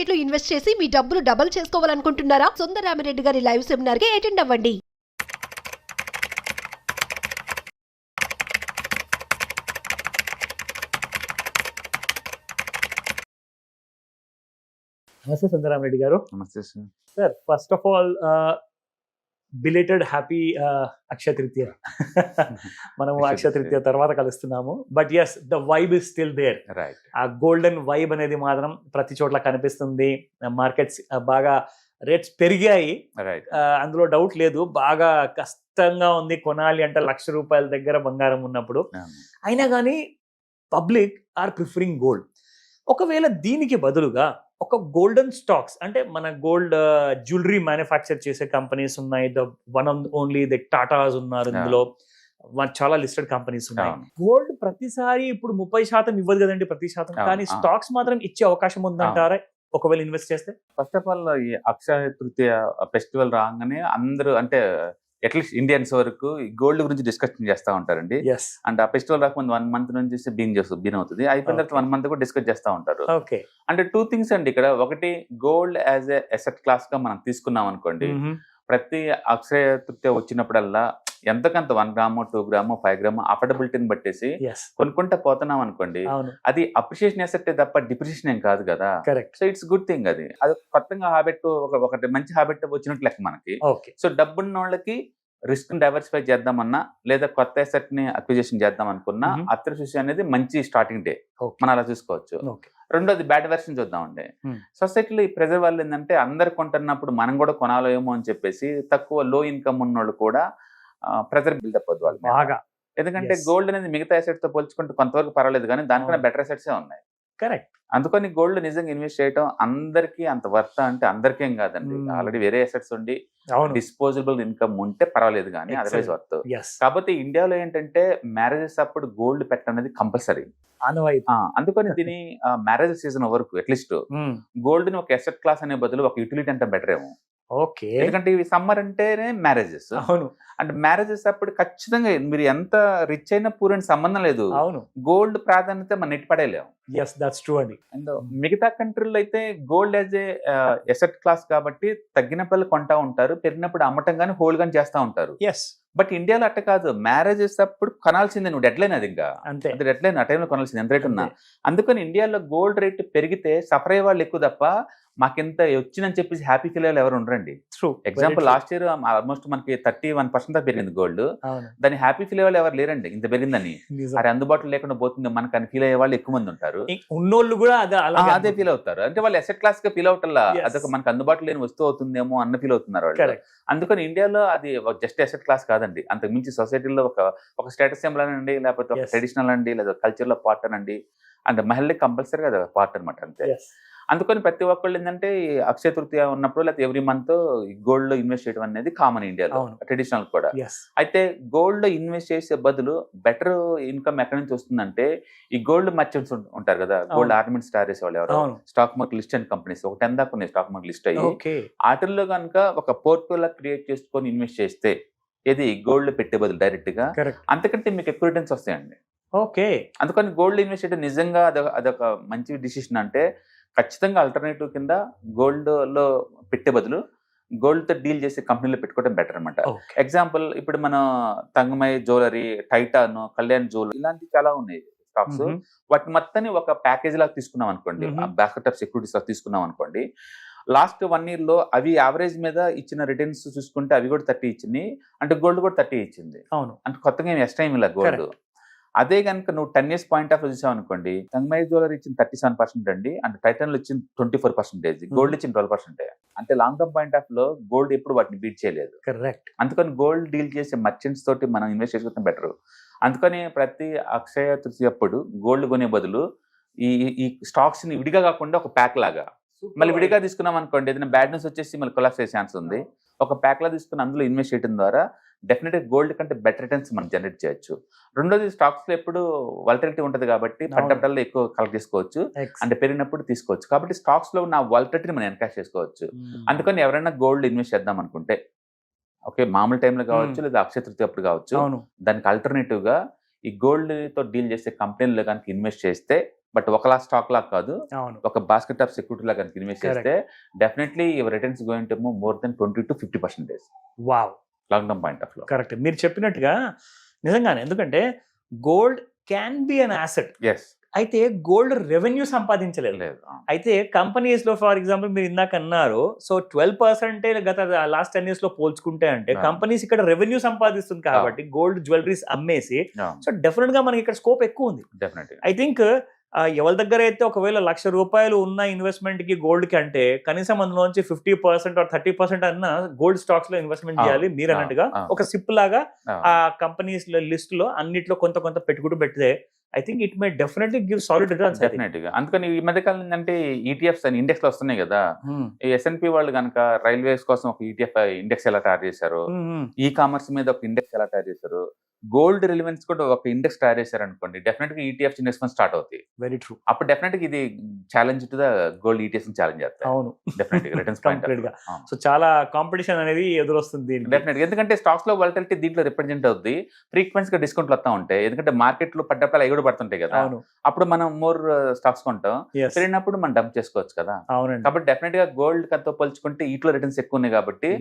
Market లో invest చేసి మీ డబ్బులు డబుల్ చేసుకోవాలనుకుంటున్నారా? సుందరరామిరెడ్డి గారి లైవ్ సెమినార్ కి అటెండ్ అవ్వండి. నమస్తే సుందరరామిరెడ్డి గారు. నమస్తే sir. Sir, first of all belated happy Akshaya Tritiya. మనము అక్షయ తృతీయ తర్వాత కలుస్తున్నాము, but as the vibe is still there. Right. ఆ గోల్డెన్ వైబ్ అనేది మాత్రం ప్రతి చోట్ల కనిపిస్తుంది. మార్కెట్స్ బాగా రేట్స్ పెరిగాయి, రైట్. అందులో డౌట్ లేదు. బాగా కష్టంగా ఉంది కొనాలి అంటే ₹1,00,000 దగ్గర బంగారం ఉన్నప్పుడు. అయినా కానీ పబ్లిక్ ఆర్ ప్రిఫరింగ్ గోల్డ్. ఒకవేళ దీనికి బదులుగా ఒక గోల్డెన్ స్టాక్స్ అంటే మన గోల్డ్ జ్యువెలరీ మ్యానుఫ్యాక్చర్ చేసే కంపెనీస్ ఉన్నాయి. The one only the Tatas ఉన్నారు ఇందులో. చాలా లిస్టెడ్ కంపెనీస్ ఉన్నాయి. గోల్డ్ ప్రతిసారి ఇప్పుడు 30% ఇవ్వదు కదండి, ప్రతి శాతం. కానీ స్టాక్స్ మాత్రం ఇచ్చే అవకాశం ఉందంటారా ఒకవేళ ఇన్వెస్ట్ చేస్తే? ఫస్ట్ ఆఫ్ ఆల్ ఈ అక్షయ తృతీయ ఫెస్టివల్ రాగానే అందరూ అంటే అట్లీస్ట్ ఇండియన్స్ వరకు గోల్డ్ గురించి డిస్కషన్ చేస్తూ ఉంటారండి. అంటే ఆ ఫెస్టివల్ రాకముందు 1 month నుంచి బీన్ అవుతుంది. అయిపోయిన తర్వాత 1 month కూడా డిస్కస్ చేస్తూ ఉంటారు. అంటే 2 things అండి ఇక్కడ. ఒకటి, gold as a asset class గా మనం తీసుకున్నాం అనుకోండి, ప్రతి అక్షయ తృతీయ వచ్చినప్పుడల్లా ఎంతకంత 1 గ్రాము 2 గ్రాము 5 గ్రాము అఫోర్డబిలిటీని బట్టేసి కొనుక్కుంటా పోతున్నాం అనుకోండి, అది అప్రిషియేషన్ అసెట్ తప్ప డిప్రిషియేషన్ ఏం కాదు కదా. So it's good thing. అది కొత్తగా హ్యాబిట్, ఒకటి మంచి హ్యాబిట్ వచ్చినట్లు లెక్క మనకి. సో డబ్బున్న వాళ్ళకి రిస్క్ డైవర్సిఫై చేద్దామన్నా లేదా కొత్త అసెట్ ని అక్విజిషన్ చేద్దాం అనుకున్నా అప్రిషియేషన్ అనేది మంచి స్టార్టింగ్ డే, మనం అలా చూసుకోవచ్చు. రెండోది, బ్యాడ్ వెర్షన్ చూద్దామండి. సొసైటీలో ఈ ప్రెజర్ వల్ల ఏంటంటే అందరు కొంటున్నప్పుడు మనం కూడా కొనాలేమో అని చెప్పేసి తక్కువ లో ఇన్కమ్ ఉన్నోళ్ళు కూడా ప్రెజర్ బిల్డప్ అవుతుంది వాళ్ళు బాగా. ఎందుకంటే గోల్డ్ అనేది మిగతా అసెట్స్ తో పోల్చుకుంటే కొంతవరకు పర్వాలేదు, కానీ దానికన్నా బెటర్ అసెట్సే ఉన్నాయి. కరెక్ట్. అందుకని గోల్డ్ నిజంగా ఇన్వెస్ట్ చేయడం అందరికీ అంత వర్త్ అంటే అందరికేం కాదండి. ఆల్రెడీ వేరే అసెట్స్ ఉండి డిస్పోజబుల్ ఇన్కమ్ ఉంటే పర్వాలేదు, కానీ అదర్వైజ్ వర్త్. కాకపోతే ఇండియాలో ఏంటంటే మ్యారేజెస్ అప్పుడు గోల్డ్ పెట్టనేది కంపల్సరీ. అందుకని దీని మ్యారేజ్ సీజన్ వరకు అట్లీస్ట్ గోల్డ్ ని ఒక అసెట్ క్లాస్ అనే బదులు ఒక యూటిలిటీ అంటే బెటర్ ఏమో. ఓకే. ఎందుకంటే ఇవి సమ్మర్ అంటేనే మ్యారేజెస్. అవును. అంటే మ్యారేజెస్ అప్పుడు ఖచ్చితంగా మీరు ఎంత రిచ్ అయినా పూర్ అని సంబంధం లేదు. అవును. గోల్డ్ ప్రాధాన్యత మనం నెట్టి పడేలేము. అండ్ మిగతా కంట్రీలో అయితే గోల్డ్ యాజ్ ఏ ఎసెట్ క్లాస్ కాబట్టి తగ్గినప్పుడు కొంటా ఉంటారు, పెరిగినప్పుడు అమ్మటం కానీ హోల్డ్ కానీ చేస్తూ ఉంటారు. బట్ ఇండియాలో అట్ట కాదు. మ్యారేజెస్ అప్పుడు కొనాల్సిందే, నువ్వు డెడ్ లైన్. అది ఇంకా అది డెడ్ లైన్, ఆ టైంలో కొనాల్సింది ఎంత రేట్ ఉన్నా. అందుకని ఇండియాలో గోల్డ్ రేట్ పెరిగితే సఫర్ అయ్యే వాళ్ళు ఎక్కువ తప్ప మాకింత వచ్చిందని చెప్పేసి హ్యాపీ ఫీల్ అయ్యే ఎవరు ఉండరండి. ఎగ్జాంపుల్, లాస్ట్ ఇయర్ ఆల్మోస్ట్ మనకి 31% దాకా పెరిగింది గోల్డ్. దాన్ని హ్యాపీ ఫీల్ అయ్యే వాళ్ళు ఎవరు లేరండి, ఇంత పెరిగిందని. అది అందుబాటులో లేకుండా పోతుంది మనకు అని ఫీల్ అయ్యే వాళ్ళు ఎక్కువ మంది ఉంటారు. ఉన్నోళ్ళు కూడా అదే ఫీల్ అవుతారు. అంటే వాళ్ళు అసెట్ క్లాస్ గా ఫీల్ అవటల్లా అదొక మనకు అందుబాటులో లేని వస్తువు అవుతుందేమో అన్న ఫీల్ అవుతున్నారు వాళ్ళు. అందుకని ఇండియాలో అది జస్ట్ అసెట్ క్లాస్ కాదండి, అంతకు మించి సొసైటీలో ఒక స్టేటస్ సింబల్ అనండి, లేకపోతే ఒక ట్రెడిషనల్ అండి, లేదా కల్చర్ లో పార్ట్ అనండి. అంటే మహిళకి కంపల్సరీ అది పార్ట్ అనమాట, అంతే. అందుకని ప్రతి ఒక్కళ్ళు ఏంటంటే అక్షయ తృతీయ ఉన్నప్పుడు లేకపోతే ఎవ్రీ మంత్ గోల్డ్ లో ఇన్వెస్ట్ చేయడం అనేది కామన్ ఇండియాలో, ట్రెడిషనల్ కూడా. అయితే గోల్డ్ లో ఇన్వెస్ట్ చేసే బదులు బెటర్ ఇన్కమ్ ఎక్కడి నుంచి వస్తుందంటే, ఈ గోల్డ్ మర్చెంట్స్ ఉంటారు కదా, గోల్డ్ ఆర్నమెంట్స్ తయారు చేసే వాళ్ళు ఎవరు, స్టాక్ మార్కెట్ లిస్ట్ అయిన కంపెనీస్ ఒక 10 దాకా ఉన్నాయి స్టాక్ మార్కెట్ లిస్ట్ అయ్యి. వాటిల్లో కనుక ఒక పోర్ట్ఫోలియో క్రియేట్ చేసుకొని ఇన్వెస్ట్ చేస్తే, ఏది గోల్డ్ పెట్టే బదులు డైరెక్ట్ గా, అంతకంటే మీకు ఎక్కువ రిటర్న్స్ వస్తాయండి. ఓకే. అందుకని గోల్డ్ ఇన్వెస్ట్ చేయడం నిజంగా అదొక మంచి డిసిషన్. అంటే ఖచ్చితంగా ఆల్టర్నేటివ్ కింద గోల్డ్ లో పెట్టే బదులు గోల్డ్ తో డీల్ చేసే కంపెనీలో పెట్టుకోవడం బెటర్ అనమాట. ఎగ్జాంపుల్, ఇప్పుడు మన తంగమై జ్యువెలరీ, టైటాన్, కళ్యాణ్ జ్యువెలరీ ఇలాంటి చాలా ఉన్నాయి స్టాక్స్. వాటి మొత్తాన్ని ఒక ప్యాకేజ్ లాగా తీసుకున్నాం అనుకోండి, బాస్కెట్ ఆఫ్ సెక్యూరిటీస్ లాగా తీసుకున్నాం అనుకోండి, లాస్ట్ 1 year లో అవి యావరేజ్ మీద ఇచ్చిన రిటర్న్స్ చూసుకుంటే అవి కూడా 30 ఇచ్చింది, అంటే గోల్డ్ కూడా 30 ఇచ్చింది. అంటే కొత్తగా ఏమి ఎక్స్ట్రా ఏమి ఇలా గోల్డ్. అదే కనుక నువ్వు 10 years పాయింట్ ఆఫ్ చూసావు అనుకోండి, తంగమై జ్యువెలరీ ఇచ్చిన 37% అండి, అంటే టైటాన్ లో ఇచ్చిన 24%, గోల్డ్ ఇచ్చిన 12%. అంటే లాంగ్ టర్మ్ పాయింట్ ఆఫ్ లో గోల్డ్ ఎప్పుడు వాటిని బీట్ చేయలేదు. అందుకని గోల్డ్ డీల్ చేసే మర్చెంట్స్ తోటి మనం ఇన్వెస్ట్ చేసుకోవడం బెటర్. అందుకని ప్రతి అక్షయ తృతీయ అప్పుడు గోల్డ్ కొనే బదులు ఈ స్టాక్స్ ని విడిగా కాకుండా ఒక ప్యాక్ లాగా, మళ్ళీ విడిగా తీసుకున్నాం అనుకోండి, ఏదైనా బ్యాడ్ న్యూస్ వచ్చేసి మళ్ళీ కొలాప్స్ అయ్యే ఛాన్స్ ఉంది. ఒక ప్యాక్ లా తీసుకుని అందులో ఇన్వెస్ట్ చేయడం ద్వారా డెఫినెట్ గా గోల్డ్ కంటే బెటర్ రిటర్న్స్ మనం జనరేట్ చేయొచ్చు. రెండోది, స్టాక్స్ లో ఎప్పుడు వాలటిలిటీ ఉంటుంది కాబట్టి పడ్డప్పుడల్లా ఎక్కువ కలెక్ట్ చేసుకోవచ్చు, అంటే పెరిగినప్పుడు తీసుకోవచ్చు. కాబట్టి స్టాక్స్ లో ఉన్న వాలటిలిటీని మనం ఎన్కాష్ చేసుకోవచ్చు. అందుకని ఎవరైనా గోల్డ్ ఇన్వెస్ట్ చేద్దాం అనుకుంటే, ఓకే, మామూలు టైంలో కావచ్చు లేదా అక్షయ తృతీయ అప్పుడు కావచ్చు, దానికి ఆల్టర్నేటివ్ గా ఈ గోల్డ్ తో డీల్ చేసే కంపెనీలో కనుక ఇన్వెస్ట్ చేస్తే బట్ ఒకలా స్టాక్ లాగా కాదు, అవును, ఒక బాస్కెట్ ఆఫ్ సెక్యూరిటీ లాగా కనుక ఇన్వెస్ట్ చేస్తే definitely your returns going to more than 20 to 50%. Wow, long term point of లో. కరెక్ట్. మీరు చెప్పినట్టుగా నిజంగానే, ఎందుకంటే gold can be an asset, yes, అయితే గోల్డ్ రెవెన్యూ సంపాదించలేదు. లేదు. అయితే కంపెనీస్ లో ఫర్ ఎగ్జాంపుల్ మీరు ఇందాక అన్నారు, సో 12% గత లాస్ట్ 10 years లో పోల్చుకుంటే అంటే కంపెనీస్ ఇక్కడ రెవెన్యూ సంపాదిస్తుంది కాబట్టి గోల్డ్ జ్యువెలరీస్ అమ్మేసి, సో డెఫినెట్ గా మనకి ఇక్కడ స్కోప్ ఎక్కువ ఉంది. డెఫినెట్ ఐ థింక్ ఎవరి దగ్గర అయితే ఒకవేళ ₹1,00,000 ఉన్న ఇన్వెస్ట్మెంట్ కి గోల్డ్ కి అంటే కనీసం అందులోంచి 50% or 30% అన్న గోల్డ్ స్టాక్స్ లో ఇన్వెస్ట్మెంట్ చేయాలి. మీరు అన్నట్టుగా ఒక సిప్ లాగా ఆ కంపెనీస్ లిస్ట్ లో అన్నిట్లో కొంత కొంత పెట్టుకుంటూ పెడితే I think it may definitely give solid returns. Definite గా. అందుకని ఈ మధ్య కాలం ఏంటంటే ఈటీఎఫ్స్ అని ఇండెక్స్ లో వస్తున్నాయి కదా, ఈ S&P వాళ్ళు కనుక రైల్వేస్ కోసం ఒక ETF ఇండెక్స్ ఎలా తయారు చేశారు, ఈ కామర్స్ మీద ఒక ఇండెక్స్ ఎలా తయారు చేశారు, గోల్డ్ రిలవెన్స్ కూడా ఒక ఇండెక్స్ తయారు చేశారు అనుకోండి, డెఫినెట్ గా ETF ఇన్వెస్ట్మెంట్ స్టార్ట్ అవుతాయి. Very true. అప్పుడు డెఫినెట్ గా ఇది challenge to the gold ETFs challenge చేస్తాయి. అవును, డెఫినెట్ గా రిటర్న్స్ కంప్లీట్ గా. సో చాలా కాంపిటీషన్ అనేది ఎదురొస్తుంది. డెఫినెట్ గా, ఎందుకంటే స్టాక్స్ లో వాలటిలిటీ దీంట్లో రిప్రజెంట్ అవుతుంది, ఫ్రీక్వెన్సీ గా డిస్కౌంట్లు వస్తా ఉంటాయి, ఎందుకంటే మార్కెట్ లో పడ్డప్పుడు అవి కూడా పడుతుంటాయి కదా, అప్పుడు మనం మోర్ స్టాక్స్ కొంటాం, పెరిగినప్పుడు మనం డంప్ చేసుకోవచ్చు కదా. అవునండి. కాబట్టి డెఫినెట్ గా గోల్డ్ కతో పోల్చుకుంటే వీటిలో రిటర్న్స్ ఎక్కువ ఉన్నాయి కాబట్టి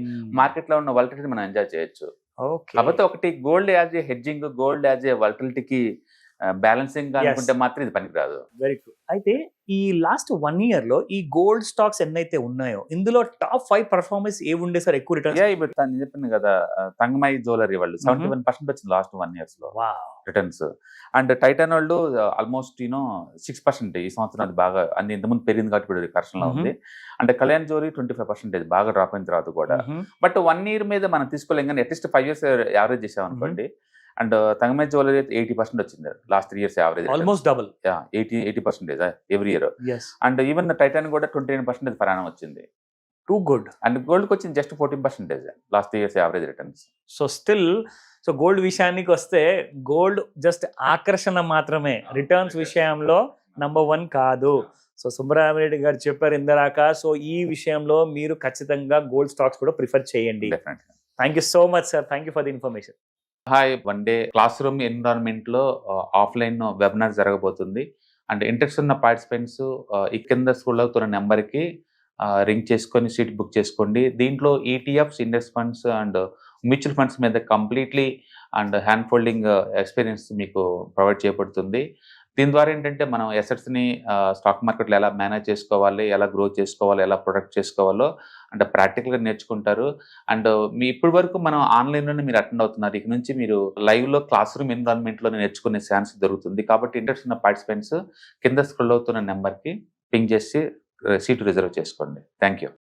మార్కెట్ లో ఉన్న వాలటిలిటీ మనం ఎంజాయ్ చేయొచ్చు. కాబట్టి ఒకటి gold as a hedging, gold as a వాలటిలిటీకి బ్యాలెన్సింగ్ అనుకుంటే మాత్రం ఇది పనికిరాదు. Very true. అయితే ఈ లాస్ట్ 1 year లో ఈ గోల్డ్ స్టాక్స్ ఎన్నైతే ఉన్నాయో ఇందులో టాప్ 5 పర్ఫార్మెన్స్ ఏ ఉండే సార్ ఎక్కువ రిటర్న్స్? ఇప్పుడు నేను చెప్పింది కదా, తంగమై జ్యువెలరీ వాళ్ళు 71% వచ్చింది లాస్ట్ 1 years లో రిటర్న్స్. అండ్ టైటాన్ వాళ్ళు ఆల్మోస్ట్ 6% ఈ సంవత్సరం, అది బాగా అన్ని ఇంతకుముందు పెరిగింది కాబట్టి ఇప్పుడు కరెక్షన్ లో ఉంది. అంటే కళ్యాణ్ జ్యువెలరీ 25% బాగా డ్రాప్ అయిన తర్వాత కూడా. బట్ 1 year మీద మనం తీసుకోలేం కానీ అట్లీస్ట్ 5 years యావరేజ్ చేసాం అనుకోండి. అండ్ తంగమై జ్యువెలరీ 80% వచ్చింది last 3 years average, almost double. 80% every year. And even Titan కూడా 29% పర్ యానం వచ్చింది. Too good. అండ్ గోల్డ్ కి వచ్చింది just 14% last 3 years average returns. So still so gold విషయానికి వస్తే గోల్డ్ జస్ట్ ఆకర్షణ మాత్రమే, రిటర్న్స్ విషయంలో నంబర్ 1 కాదు. సో సుబ్బరామిరెడ్డి గారు చెప్పారు ఇందరాక. సో ఈ విషయంలో మీరు ఖచ్చితంగా గోల్డ్ స్టాక్స్ కూడా ప్రిఫర్ చేయండి. Thank you so much sir, thank you for the information. Hi, 1 day class room environment లో ఆఫ్లైన్ వెబినార్ జరగబోతుంది. అండ్ ఇంట్రెస్ట్ ఉన్న పార్టిసిపెంట్స్ ఈ కింద స్క్రోల్ అవుతున్న నెంబర్కి రింగ్ చేసుకొని సీట్ బుక్ చేసుకోండి. దీంట్లో ETFs, index funds and mutual funds మీద completely and hand holding experience మీకు ప్రొవైడ్ చేయబడుతుంది. దీని ద్వారా ఏంటంటే మనం అసెట్స్ని స్టాక్ మార్కెట్లో ఎలా మేనేజ్ చేసుకోవాలి, ఎలా గ్రో చేసుకోవాలి, ఎలా ప్రొటెక్ట్ చేసుకోవాలో అంటే ప్రాక్టికల్గా నేర్చుకుంటారు. అండ్ మీ ఇప్పటి వరకు మనం ఆన్లైన్లోనే మీరు అటెండ్ అవుతున్నారు, ఇక నుంచి మీరు లైవ్లో క్లాస్ రూమ్ ఎన్విరాన్మెంట్లో నేర్చుకునే ఛాన్స్ దొరుకుతుంది. కాబట్టి ఇంట్రెస్ట్ ఉన్న పార్టిసిపెంట్స్ కింద స్క్రోల్ అవుతున్న నెంబర్కి పింగ్ చేసి సీటు రిజర్వ్ చేసుకోండి. Thank you.